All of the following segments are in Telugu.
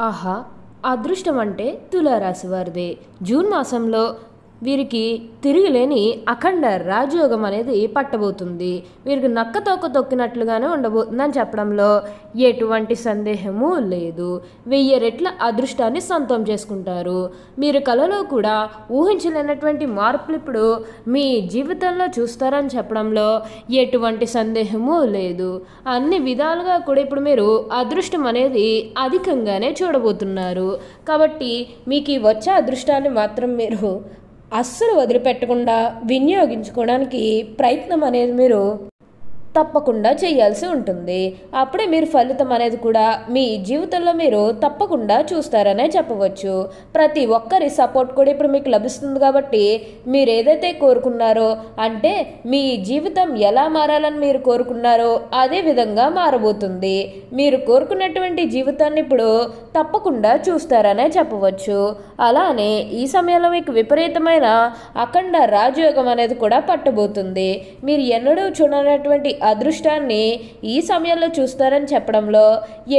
ఆహా! అదృష్టం అంటే తులారాశి వారిదే. జూన్ మాసంలో వీరికి తిరుగులేని అఖండ రాజయోగం అనేది పట్టబోతుంది. వీరికి నక్క తోక తొక్కినట్లుగానే ఉండబోతుందని చెప్పడంలో ఎటువంటి సందేహము లేదు. 1000 రెట్ల అదృష్టాన్ని సొంతం చేసుకుంటారు. మీరు కలలో కూడా ఊహించలేనటువంటి మార్పులు ఇప్పుడు మీ జీవితంలో చూస్తారని చెప్పడంలో ఎటువంటి సందేహము లేదు. అన్ని విధాలుగా కూడా ఇప్పుడు మీరు అదృష్టం అనేది అధికంగానే చూడబోతున్నారు. కాబట్టి మీకు ఈ వచ్చే అదృష్టాన్ని మాత్రం మీరు అస్సలు వదిలిపెట్టకుండా వినియోగించుకోవడానికి ప్రయత్నం అనేది మీరు తప్పకుండా చేయాల్సి ఉంటుంది. అప్పుడే మీరు ఫలితం అనేది కూడా మీ జీవితంలో మీరు తప్పకుండా చూస్తారనే చెప్పవచ్చు. ప్రతి ఒక్కరి సపోర్ట్ కూడా ఇప్పుడు మీకు లభిస్తుంది కాబట్టి మీరు ఏదైతే కోరుకున్నారో, అంటే మీ జీవితం ఎలా మారాలని మీరు కోరుకున్నారో అదే విధంగా మారబోతుంది. మీరు కోరుకున్నటువంటి జీవితాన్ని ఇప్పుడు తప్పకుండా చూస్తారనే చెప్పవచ్చు. అలానే ఈ సమయంలో మీకు విపరీతమైన అఖండ రాజయోగం అనేది కూడా పట్టబోతుంది. మీరు ఎన్నడూ చూడనటువంటి అదృష్టాన్ని ఈ సమయంలో చూస్తారని చెప్పడంలో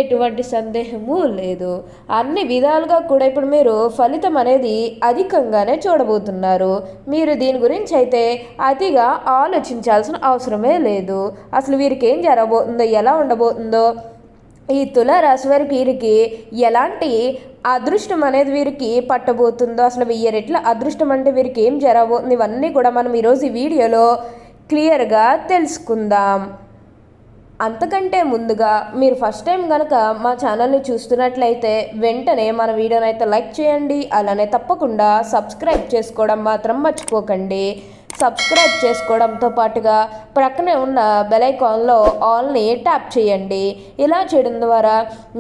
ఎటువంటి సందేహము లేదు. అన్ని విధాలుగా కూడా ఇప్పుడు మీరు ఫలితం అనేది అధికంగానే చూడబోతున్నారు. మీరు దీని గురించి అయితే అతిగా ఆలోచించాల్సిన అవసరమే లేదు. అసలు వీరికి ఏం జరగబోతుందో, ఎలా ఉండబోతుందో, ఈ తులారాశి వారికి వీరికి ఎలాంటి అదృష్టం అనేది వీరికి పట్టబోతుందో, అసలు 1000 రెట్ల అదృష్టం అంటే వీరికి ఏం జరగబోతుంది, ఇవన్నీ కూడా మనం ఈరోజు ఈ వీడియోలో క్లియర్గా తెలుసుకుందాం. అంతకంటే ముందుగా మీరు ఫస్ట్ టైం కనుక మా ఛానల్ని చూస్తున్నట్లయితే వెంటనే మన వీడియోని అయితే లైక్ చేయండి. అలానే తప్పకుండా సబ్స్క్రైబ్ చేసుకోవడం మాత్రం మర్చిపోకండి. సబ్స్క్రైబ్ చేసుకోవడంతో పాటుగా ప్రక్కనే ఉన్న బెల్ ఐకాన్లో ఆల్ని ట్యాప్ చేయండి. ఇలా చేయడం ద్వారా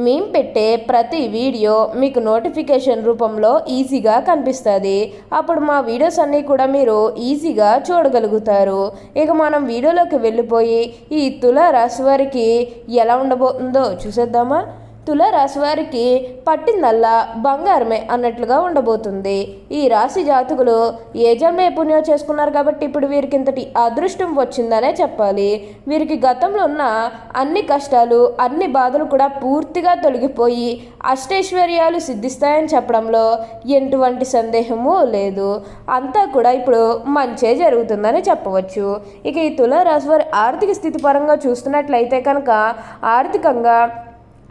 మేము పెట్టే ప్రతి వీడియో మీకు నోటిఫికేషన్ రూపంలో ఈజీగా కనిపిస్తుంది. అప్పుడు మా వీడియోస్ అన్నీ కూడా మీరు ఈజీగా చూడగలుగుతారు. ఇక మనం వీడియోలోకి వెళ్ళిపోయి ఈ తులారాశి వారికి ఎలా ఉండబోతుందో చూసేద్దామా. తులారాశి వారికి పట్టిందల్లా బంగారమే అన్నట్లుగా ఉండబోతుంది. ఈ రాశి జాతకులు ఏ జన్మ పుణ్యం చేసుకున్నారు కాబట్టి ఇప్పుడు వీరికి ఇంతటి అదృష్టం వచ్చిందనే చెప్పాలి. వీరికి గతంలో ఉన్న అన్ని కష్టాలు, అన్ని బాధలు కూడా పూర్తిగా తొలగిపోయి అష్టైశ్వర్యాలు సిద్ధిస్తాయని చెప్పడంలో ఎటువంటి సందేహము లేదు. అంతా కూడా ఇప్పుడు మంచే జరుగుతుందని చెప్పవచ్చు. ఇక ఈ తులారాశి వారి ఆర్థిక స్థితి పరంగా చూస్తున్నట్లయితే కనుక ఆర్థికంగా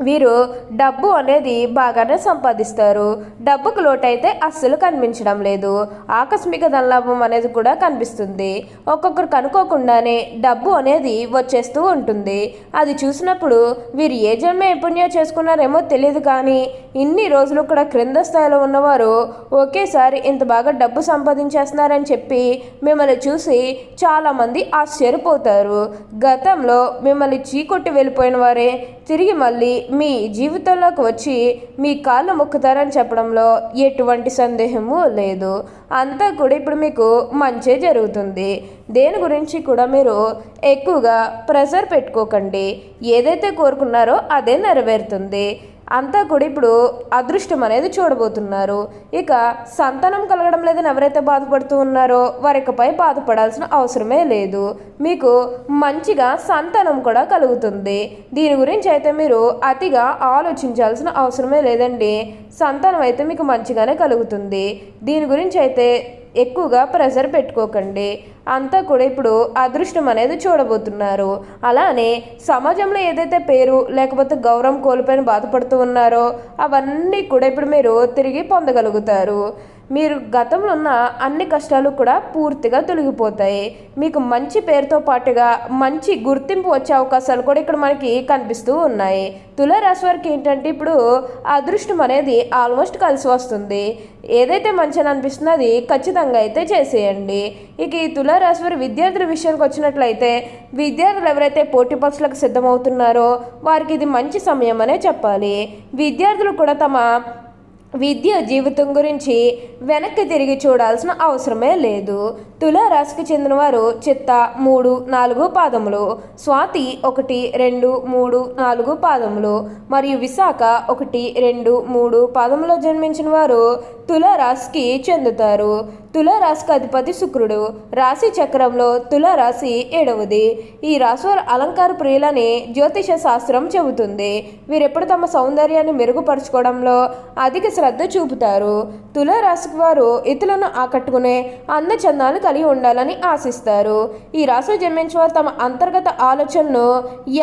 వీరు డబ్బు అనేది బాగానే సంపాదిస్తారు. డబ్బుకు లోటైతే అస్సలు కనిపించడం లేదు. ఆకస్మిక ధనలాభం అనేది కూడా కనిపిస్తుంది. ఒక్కొక్కరికి అనుకోకుండానే డబ్బు అనేది వచ్చేస్తూ ఉంటుంది. అది చూసినప్పుడు వీరు ఏ జన్మ పుణ్యం చేసుకున్నారేమో తెలియదు, కానీ ఇన్ని రోజులు కూడా క్రింద స్థాయిలో ఉన్నవారు ఒకేసారి ఇంత బాగా డబ్బు సంపాదించేస్తున్నారని చెప్పి మిమ్మల్ని చూసి చాలామంది ఆశ్చర్యపోతారు. గతంలో మిమ్మల్ని చీకొట్టి వెళ్ళిపోయిన వారే తిరిగి మళ్ళీ మీ జీవితంలోకి వచ్చి మీ కాళ్ళు మొక్కుతారని చెప్పడంలో ఎటువంటి సందేహము లేదు. అంతా కూడా ఇప్పుడు మీకు మంచే జరుగుతుంది. దేని గురించి కూడా మీరు ఎక్కువగా ప్రెషర్ పెట్టుకోకండి. ఏదైతే కోరుకున్నారో అదే నెరవేరుతుంది. అంతా కూడా ఇప్పుడు అదృష్టం అనేది చూడబోతున్నారు. ఇక సంతానం కలగడం లేదని ఎవరైతే బాధపడుతూ ఉన్నారో వారికపై బాధపడాల్సిన అవసరమే లేదు. మీకు మంచిగా సంతానం కూడా కలుగుతుంది. దీని గురించి అయితే మీరు అతిగా ఆలోచించాల్సిన అవసరమే లేదండి. సంతానం అయితే మీకు మంచిగానే కలుగుతుంది. దీని గురించి అయితే ఎక్కువగా ప్రెషర్ పెట్టుకోకండి. అంతా కూడా ఇప్పుడు అదృష్టం అనేది చూడబోతున్నారు. అలానే సమాజంలో ఏదైతే పేరు లేకపోతే గౌరవం కోల్పోయిన బాధపడుతూ ఉన్నారో అవన్నీ కూడా ఇప్పుడు మీరు తిరిగి పొందగలుగుతారు. మీరు గతంలో ఉన్న అన్ని కష్టాలు కూడా పూర్తిగా తొలగిపోతాయి. మీకు మంచి పేరుతో పాటుగా మంచి గుర్తింపు వచ్చే అవకాశాలు కూడా ఇక్కడ మనకి కనిపిస్తూ ఉన్నాయి. తులారాశి వారికి ఏంటంటే ఇప్పుడు అదృష్టం అనేది ఆల్మోస్ట్ కలిసి వస్తుంది. ఏదైతే మంచిగా అనిపిస్తుందో అది ఖచ్చితంగా అయితే చేసేయండి. ఇక ఈ తులారాశి వారి విద్యార్థుల విషయానికి వచ్చినట్లయితే విద్యార్థులు ఎవరైతే పోటీ పరీక్షలకు సిద్ధమవుతున్నారో వారికి ఇది మంచి సమయం అనే చెప్పాలి. విద్యార్థులు కూడా తమ విద్య జీవితం గురించి వెనక్కి తిరిగి చూడాల్సిన అవసరమే లేదు. తులారాశికి చెందిన వారు చిత్త 3, 4 పాదములు, స్వాతి 1, 2, 3, 4 పాదములు మరియు విశాఖ 1, 2, 3 పాదములో జన్మించిన వారు తులారాశికి చెందుతారు. తులారాశికి అధిపతి శుక్రుడు. రాశి చక్రంలో తులారాశి 7వది. ఈ రాశి వారు అలంకార ప్రియులని జ్యోతిష శాస్త్రం చెబుతుంది. వీరెప్పుడు తమ సౌందర్యాన్ని మెరుగుపరచుకోవడంలో అధిక శ్రద్ధ చూపుతారు. తులారాశికి వారు ఇతరులను ఆకట్టుకునే అందచందాలు కలిగి ఉండాలని ఆశిస్తారు. ఈ రాశిలో జన్మించిన వారు తమ అంతర్గత ఆలోచనను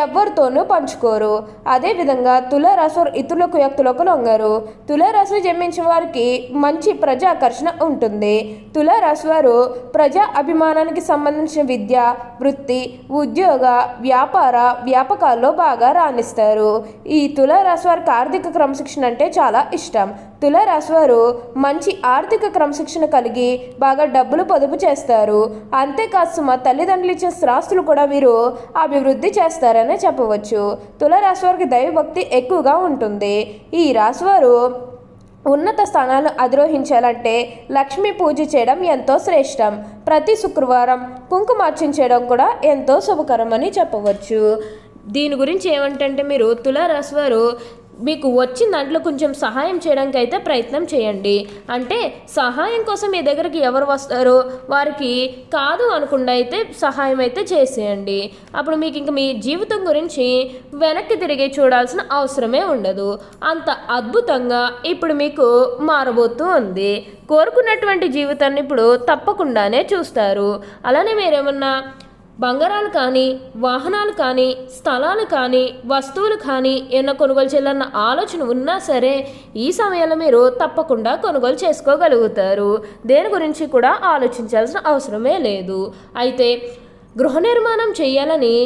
ఎవరితోనూ పంచుకోరు. అదేవిధంగా తులారాశి వారు ఇతరులకు వ్యక్తులకు లొంగరు. తులారాశిలో జన్మించిన వారికి మంచి ప్రజాకర్షణ ఉంటుంది. తులారాశి వారు ప్రజా అభిమానానికి సంబంధించిన విద్య, వృత్తి, ఉద్యోగ, వ్యాపకాల్లో బాగా రాణిస్తారు. ఈ తులారాశి వారికి ఆర్థిక క్రమశిక్షణ అంటే చాలా ఇష్టం. తులారాశి వారు మంచి ఆర్థిక క్రమశిక్షణ కలిగి బాగా డబ్బులు పొదుపు చేస్తారు. అంతేకాదు సుమ తల్లిదండ్రులు ఇచ్చే స్థిరాస్తులు కూడా వీరు అభివృద్ధి చేస్తారనే చెప్పవచ్చు. తులారాశి వారికి దైవభక్తి ఎక్కువగా ఉంటుంది. ఈ రాశి వారు ఉన్నత స్థానాలు అధిరోహించాలంటే లక్ష్మీ పూజ చేయడం ఎంతో శ్రేష్టం. ప్రతి శుక్రవారం కుంకుమార్చన చేయడం కూడా ఎంతో శుభకరమని చెప్పవచ్చు. దీని గురించి ఏమంటే మీరు తులారాశి వారు మీకు వచ్చిన దాంట్లో కొంచెం సహాయం చేయడానికి అయితే ప్రయత్నం చేయండి. అంటే సహాయం కోసం మీ దగ్గరికి ఎవరు వస్తారో వారికి కాదు అనకుండా అయితే సహాయం అయితే చేసేయండి. అప్పుడు మీకు ఇంక మీ జీవితం గురించి వెనక్కి తిరిగి చూడాల్సిన అవసరమే ఉండదు. అంత అద్భుతంగా ఇప్పుడు మీకు మారబోతూ ఉంది. కోరుకున్నటువంటి జీవితాన్ని ఇప్పుడు తప్పకుండానే చూస్తారు. అలానే మీరేమన్నా బంగారాలు కానీ, వాహనాలు కానీ, స్థలాలు కానీ, వస్తువులు కానీ ఏమైనా కొనుగోలు చేయాలన్న ఆలోచన ఉన్నా సరే ఈ సమయంలో మీరు తప్పకుండా కొనుగోలు చేసుకోగలుగుతారు. దేని గురించి కూడా ఆలోచించాల్సిన అవసరమే లేదు. అయితే గృహ నిర్మాణం చేయాలని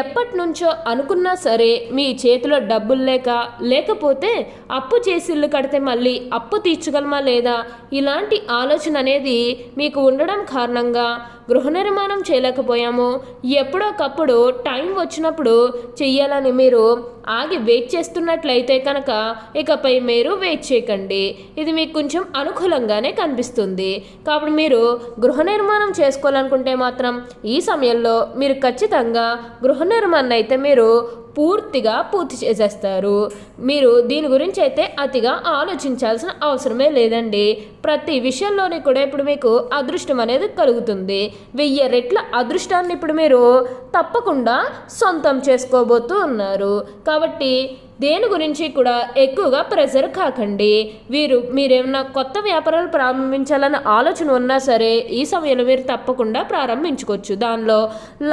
ఎప్పటి నుంచో అనుకున్నా సరే మీ చేతిలో డబ్బులు లేకపోతే అప్పు చేసి ఇల్లు కడితే మళ్ళీ అప్పు తీర్చగలమా లేదా ఇలాంటి ఆలోచన అనేది మీకు ఉండడం కారణంగా గృహ నిర్మాణం చేయలేకపోయాము. ఎప్పుడోకప్పుడు టైం వచ్చినప్పుడు చెయ్యాలని మీరు ఆగి వెయిట్ చేస్తున్నట్లయితే కనుక ఇకపై మీరు వెయిట్ చేయకండి. ఇది మీకు కొంచెం అనుకూలంగానే కనిపిస్తుంది. కాబట్టి మీరు గృహ నిర్మాణం చేసుకోవాలనుకుంటే మాత్రం ఈ సమయంలో మీరు ఖచ్చితంగా గృహ నిర్మాణాన్ని అయితే మీరు పూర్తి చేసేస్తారు. మీరు దీని గురించి అయితే అతిగా ఆలోచించాల్సిన అవసరమే లేదండి. ప్రతి విషయంలోని కూడా ఇప్పుడు మీకు అదృష్టం అనేది కలుగుతుంది. 1000 రెట్ల అదృష్టాన్ని ఇప్పుడు మీరు తప్పకుండా సొంతం చేసుకోబోతూ ఉన్నారు. కాబట్టి దేని గురించి కూడా ఎక్కువగా ప్రెజర్ కాకండి. మీరేమన్నా కొత్త వ్యాపారాలు ప్రారంభించాలన్న ఆలోచన ఉన్నా సరే ఈ సమయంలో మీరు తప్పకుండా ప్రారంభించుకోవచ్చు. దానిలో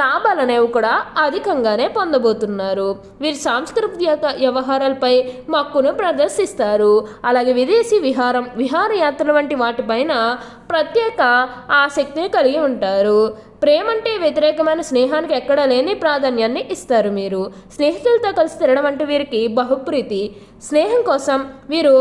లాభాలు అనేవి కూడా అధికంగానే పొందబోతున్నారు. వీరు సాంస్కృతిక వ్యవహారాలపై మక్కును ప్రదర్శిస్తారు. అలాగే విదేశీ విహారయాత్రల వంటి వాటిపైన ప్రత్యేక ఆసక్తిని కలిగి ఉంటారు. ప్రేమ అంటే వ్యతిరేకమైన స్నేహానికి ఎక్కడా లేని ప్రాధాన్యాన్ని ఇస్తారు. మీరు స్నేహితులతో కలిసి తిరగడం అంటే వీరికి బహుప్రీతి. స్నేహం కోసం వీరు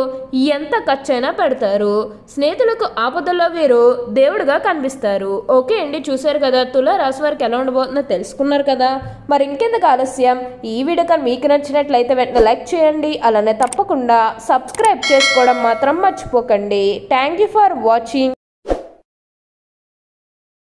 ఎంత ఖర్చైనా పెడతారు. స్నేహితులకు ఆపదల్లో వీరు దేవుడిగా కనిపిస్తారు. ఓకే అండి, చూశారు కదా తులారాశి వారికి ఎలా ఉండబోతుందో తెలుసుకున్నారు కదా. మరి ఇంకెందుకు ఆలస్యం, ఈ వీడియో కానీ మీకు నచ్చినట్లయితే వెంటనే లైక్ చేయండి. అలానే తప్పకుండా సబ్స్క్రైబ్ చేసుకోవడం మాత్రం మర్చిపోకండి. Thank you for watching.